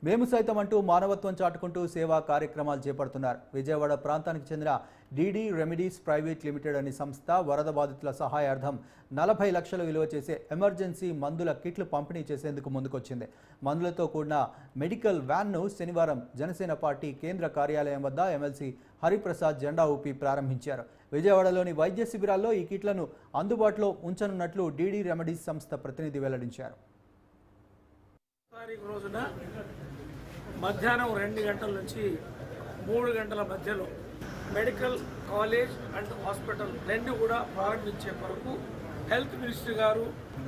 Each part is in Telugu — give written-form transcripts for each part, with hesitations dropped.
మేము సైతం అంటూ మానవత్వం చాటుకుంటూ సేవా కార్యక్రమాలు చేపడుతున్నారు. విజయవాడ ప్రాంతానికి చెందిన డీడీ రెమెడీస్ ప్రైవేట్ లిమిటెడ్ అనే సంస్థ వరద బాధితుల సహాయార్థం 40 లక్షలు విలువ చేసే ఎమర్జెన్సీ మందుల కిట్లు పంపిణీ చేసేందుకు ముందుకొచ్చింది. మందులతో కూడిన మెడికల్ వ్యాన్ను శనివారం జనసేన పార్టీ కేంద్ర కార్యాలయం వద్ద ఎమ్మెల్సీ హరిప్రసాద్ జెండా ఊపి ప్రారంభించారు. విజయవాడలోని వైద్య శిబిరాల్లో ఈ కిట్లను అందుబాటులో ఉంచనున్నట్లు డీడీ రెమెడీస్ సంస్థ ప్రతినిధి వెల్లడించారు. రోజున మధ్యాహ్నం 2 గంటల నుంచి 3 గంటల మధ్యలో మెడికల్ కాలేజ్ అండ్ హాస్పిటల్ రెండు కూడా ప్రారంభించే వరకు హెల్త్ మినిస్టర్ గారు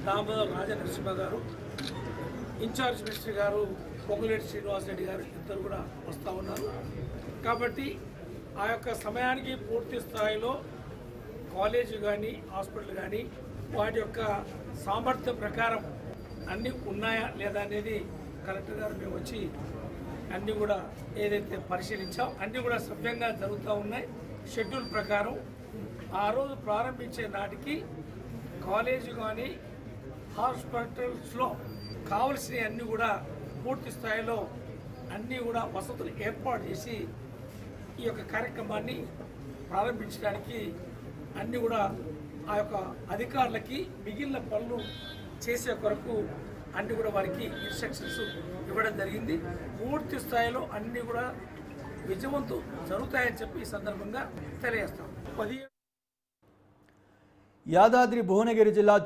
దామోదర్ రాజనరసింహ గారు, ఇన్ఛార్జ్ మినిస్టర్ గారు పొంగులేటి శ్రీనివాసరెడ్డి గారు ఇద్దరు కూడా వస్తూ ఉన్నారు. కాబట్టి ఆ యొక్క సమయానికి పూర్తి స్థాయిలో కాలేజ్ కానీ హాస్పిటల్ కానీ వాటి యొక్క సామర్థ్యం ప్రకారం అన్నీ ఉన్నాయా లేదా అనేది కలెక్టర్ గారు మేము వచ్చి అన్నీ కూడా ఏదైతే పరిశీలించాం అన్నీ కూడా సవ్యంగా జరుగుతూ ఉన్నాయి. షెడ్యూల్ ప్రకారం ఆ రోజు ప్రారంభించే నాటికి కాలేజీ కానీ హాస్పిటల్స్లో కావలసినవి అన్నీ కూడా పూర్తి స్థాయిలో అన్నీ కూడా వసతులు ఏర్పాటు చేసి ఈ యొక్క కార్యక్రమాన్ని ప్రారంభించడానికి అన్నీ కూడా ఆ యొక్క అధికారులకి మిగిలిన పనులు చేసే కొరకు అన్నీ కూడా వారికి ఇన్స్ట్రక్షన్స్ ఇవ్వడం జరిగింది. పూర్తి స్థాయిలో అన్నీ కూడా విజయవంతం జరుగుతాయని చెప్పి ఈ సందర్భంగా తెలియజేస్తాం. యాదాద్రి భువనగిరి జిల్లా